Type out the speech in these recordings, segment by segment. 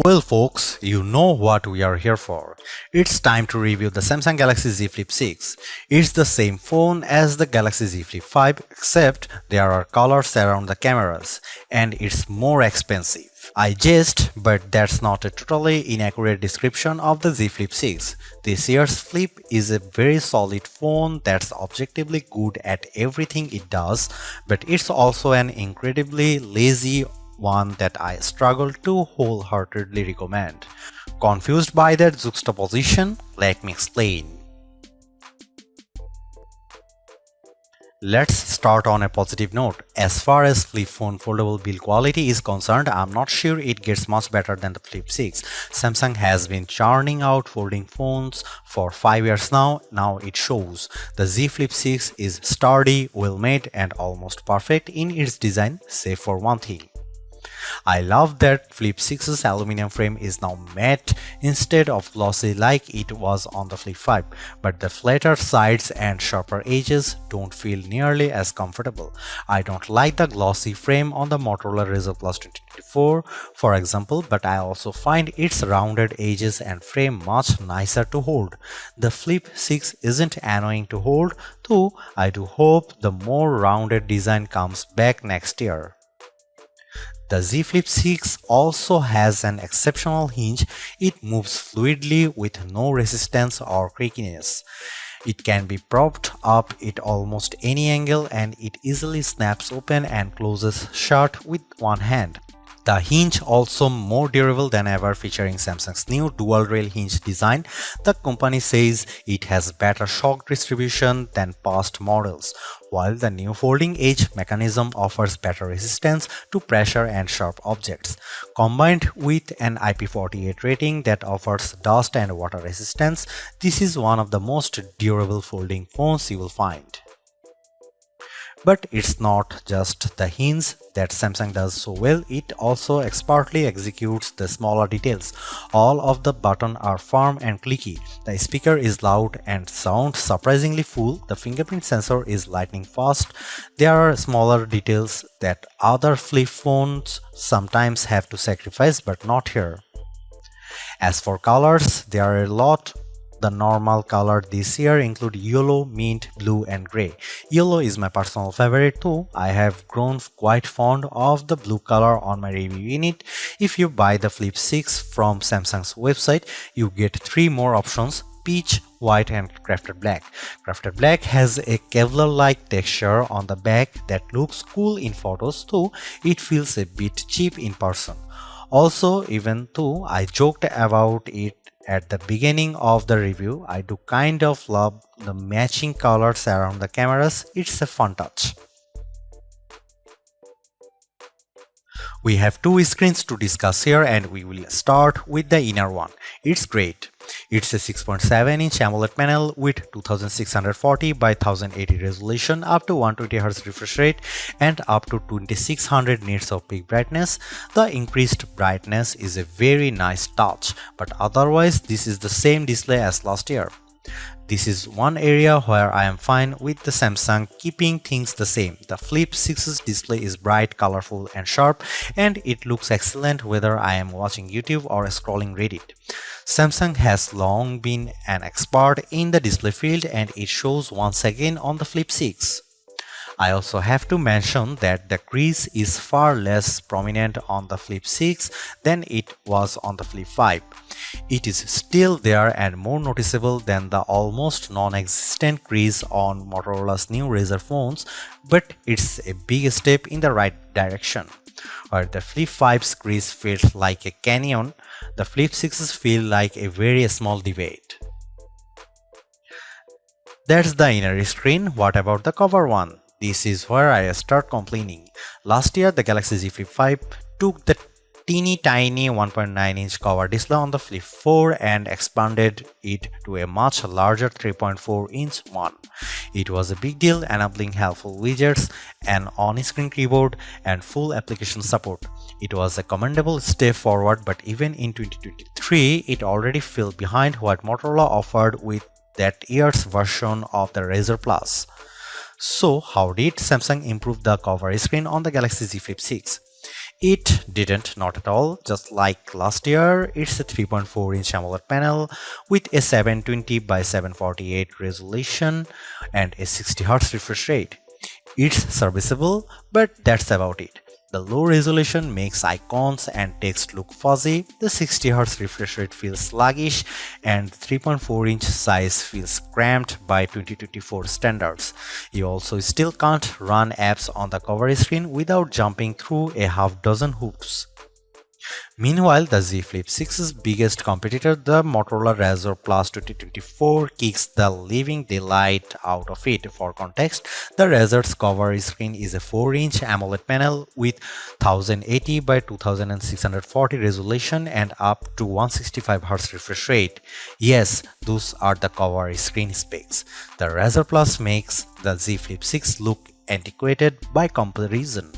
Well folks, you know what we are here for. It's time to review the Samsung Galaxy Z Flip 6. It's the same phone as the Galaxy Z Flip 5 except there are colors around the cameras and it's more expensive. I jest, but that's not a totally inaccurate description of the Z Flip 6. This year's Flip is a very solid phone that's objectively good at everything it does, but it's also an incredibly lazy one that I struggle to wholeheartedly recommend. Confused by that juxtaposition? Let me explain. Let's start on a positive note. As far as Flip phone foldable build quality is concerned, I'm not sure it gets much better than the Flip 6. Samsung has been churning out folding phones for 5 years now. Now it shows. The Z Flip 6 is sturdy, well made and almost perfect in its design, save for one thing. I love that Flip 6's aluminum frame is now matte instead of glossy like it was on the Flip 5, but the flatter sides and sharper edges don't feel nearly as comfortable. I don't like the glossy frame on the Motorola Razr Plus 2024, for example, but I also find its rounded edges and frame much nicer to hold. The Flip 6 isn't annoying to hold, though I do hope the more rounded design comes back next year. The Z Flip 6 also has an exceptional hinge. It moves fluidly with no resistance or creakiness. It can be propped up at almost any angle and it easily snaps open and closes shut with one hand. The hinge also more durable than ever, featuring Samsung's new dual rail hinge design. The company says it has better shock distribution than past models, while the new folding edge mechanism offers better resistance to pressure and sharp objects. Combined with an IP48 rating that offers dust and water resistance, this is one of the most durable folding phones you will find. But it's not just the hinge that Samsung does so well, it also expertly executes the smaller details. All of the buttons are firm and clicky, the speaker is loud and sounds surprisingly full, the fingerprint sensor is lightning fast. There are smaller details that other flip phones sometimes have to sacrifice, but not here. As for colors, there are a lot. The normal color this year include yellow, mint, blue and grey. Yellow is my personal favorite too. I have grown quite fond of the blue color on my review unit. If you buy the Flip 6 from Samsung's website, you get 3 more options: peach, white and crafted black. Crafted black has a Kevlar-like texture on the back that looks cool in photos, though it feels a bit cheap in person. Also, even though I joked about it at the beginning of the review, I do kind of love the matching colors around the cameras. It's a fun touch. We have 2 screens to discuss here and we will start with the inner one. It's great. It's a 6.7-inch AMOLED panel with 2640 by 1080 resolution, up to 120Hz refresh rate and up to 2600 nits of peak brightness. The increased brightness is a very nice touch, but otherwise this is the same display as last year. This is one area where I am fine with the Samsung keeping things the same. The Flip 6's display is bright, colorful and sharp and it looks excellent whether I am watching YouTube or scrolling Reddit. Samsung has long been an expert in the display field and it shows once again on the Flip 6. I also have to mention that the crease is far less prominent on the Flip 6 than it was on the Flip 5. It is still there and more noticeable than the almost non-existent crease on Motorola's new Razr phones, but it's a big step in the right direction. Where the Flip 5's crease feels like a canyon, the Flip 6's feel like a very small divot. That's the inner screen. What about the cover one? This is where I start complaining. Last year, the Galaxy Z Flip 5 took the teeny tiny 1.9-inch cover display on the Flip 4 and expanded it to a much larger 3.4-inch one. It was a big deal, enabling helpful widgets, an on-screen keyboard, and full application support. It was a commendable step forward, but even in 2023, it already fell behind what Motorola offered with that year's version of the Razr Plus. So how did Samsung improve the cover screen on the Galaxy Z Flip 6? It didn't, not at all. Just like last year, it's a 3.4-inch AMOLED panel with a 720 by 748 resolution and a 60Hz refresh rate. It's serviceable, but that's about it. The low resolution makes icons and text look fuzzy, the 60Hz refresh rate feels sluggish, and the 3.4-inch size feels cramped by 2024 standards. You also still can't run apps on the cover screen without jumping through a half dozen hoops. Meanwhile, the Z Flip 6's biggest competitor, the Motorola Razr Plus 2024, kicks the living daylight out of it. For context, the Razr's cover screen is a 4-inch AMOLED panel with 1080 by 2640 resolution and up to 165Hz refresh rate. Yes, those are the cover screen specs. The Razr Plus makes the Z Flip 6 look antiquated by comparison.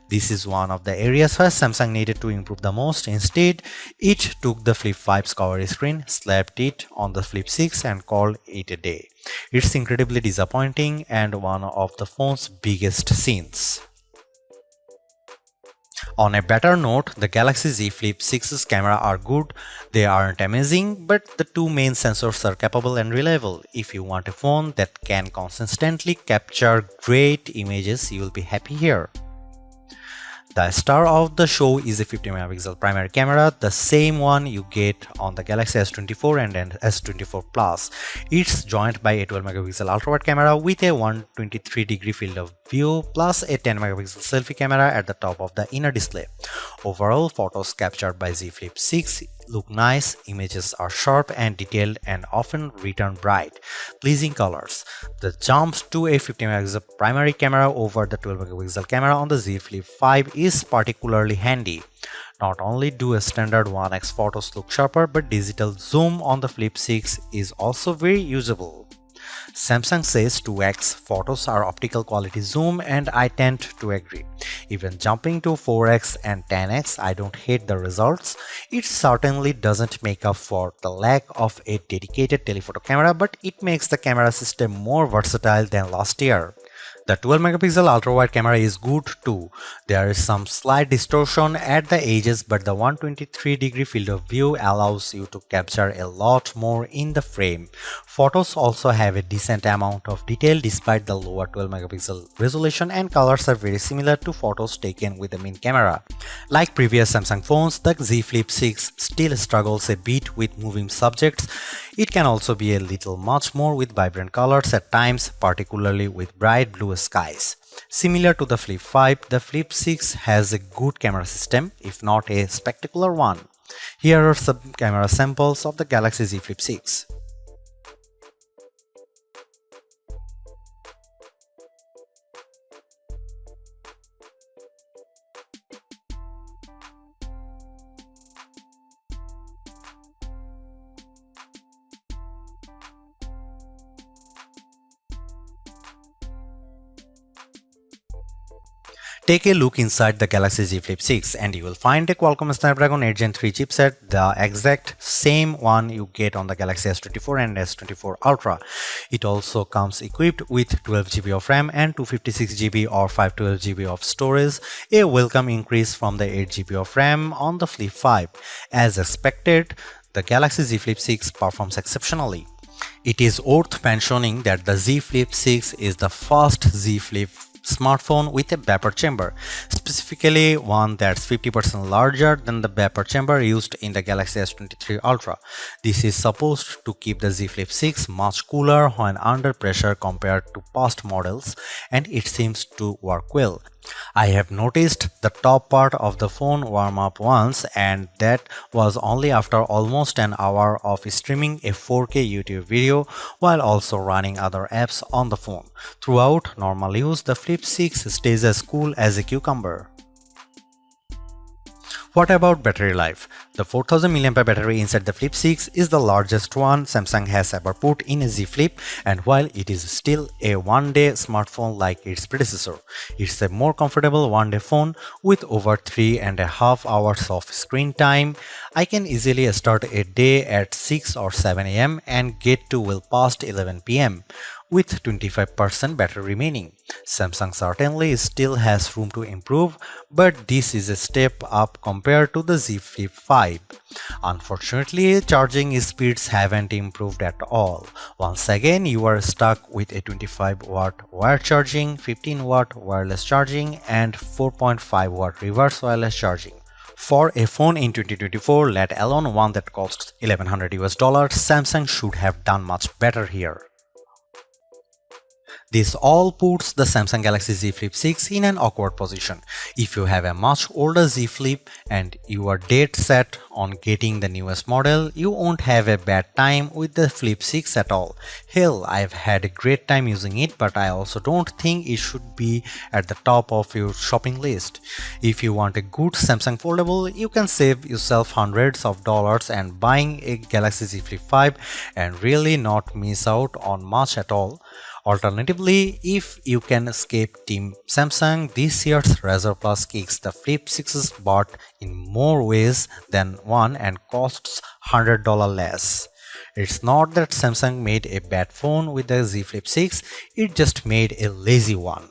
This is one of the areas where Samsung needed to improve the most. Instead, it took the Flip 5's cover screen, slapped it on the Flip 6 and called it a day. It's incredibly disappointing and one of the phone's biggest sins. On a better note, the Galaxy Z Flip 6's camera are good. They aren't amazing, but the two main sensors are capable and reliable. If you want a phone that can consistently capture great images, you will be happy here. The star of the show is a 50MP primary camera, the same one you get on the Galaxy S24 and S24 Plus. It's joined by a 12MP ultra-wide camera with a 123-degree field of view plus a 10MP selfie camera at the top of the inner display. Overall, photos captured by Z Flip 6 look nice, images are sharp and detailed and often return bright, pleasing colors. The jump to a 50MP primary camera over the 12MP camera on the Z Flip 5 is particularly handy. Not only do a standard 1x photos look sharper, but digital zoom on the Flip 6 is also very usable. Samsung says 2x photos are optical quality zoom, and I tend to agree. Even jumping to 4x and 10x, I don't hate the results. It certainly doesn't make up for the lack of a dedicated telephoto camera, but it makes the camera system more versatile than last year. The 12MP ultra-wide camera is good too. There is some slight distortion at the edges, but the 123-degree field of view allows you to capture a lot more in the frame. Photos also have a decent amount of detail despite the lower 12MP resolution, and colors are very similar to photos taken with the main camera. Like previous Samsung phones, the Z Flip 6 still struggles a bit with moving subjects. It can also be a little much more with vibrant colors at times, particularly with bright blue skies. Similar to the Flip 5, the Flip 6 has a good camera system, if not a spectacular one. Here are some camera samples of the Galaxy Z Flip 6. Take a look inside the Galaxy Z Flip 6 and you will find a Qualcomm Snapdragon 8 Gen 3 chipset, the exact same one you get on the Galaxy S24 and S24 Ultra. It also comes equipped with 12GB of RAM and 256GB or 512GB of storage, a welcome increase from the 8GB of RAM on the Flip 5. As expected, the Galaxy Z Flip 6 performs exceptionally. It is worth mentioning that the Z Flip 6 is the first Z Flip smartphone with a vapor chamber, specifically one that's 50% larger than the vapor chamber used in the Galaxy S23 Ultra. This is supposed to keep the Z Flip 6 much cooler when under pressure compared to past models, and it seems to work well. I have noticed the top part of the phone warm up once, and that was only after almost an hour of streaming a 4K YouTube video while also running other apps on the phone. Throughout normal use, the Flip 6 stays as cool as a cucumber. What about battery life? The 4000 mAh battery inside the Flip 6 is the largest one Samsung has ever put in a Z Flip, and while it is still a one-day smartphone like its predecessor, it's a more comfortable one-day phone with over 3.5 hours of screen time. I can easily start a day at 6 or 7 am and get to well past 11 pm with 25% battery remaining. Samsung certainly still has room to improve, but this is a step up compared to the Z Flip 5. Unfortunately, charging speeds haven't improved at all. Once again, you are stuck with a 25-watt wire charging, 15-watt wireless charging, and 4.5-watt reverse wireless charging. For a phone in 2024, let alone one that costs $1100, Samsung should have done much better here. This all puts the Samsung Galaxy Z Flip 6 in an awkward position. If you have a much older Z Flip and you are dead set on getting the newest model, you won't have a bad time with the Flip 6 at all. Hell, I've had a great time using it, but I also don't think it should be at the top of your shopping list. If you want a good Samsung foldable, you can save yourself hundreds of dollars and buying a Galaxy Z Flip 5 and really not miss out on much at all. Alternatively, if you can escape Team Samsung, this year's Razr Plus kicks the Flip 6's butt in more ways than one and costs $100 less. It's not that Samsung made a bad phone with the Z Flip 6, it just made a lazy one.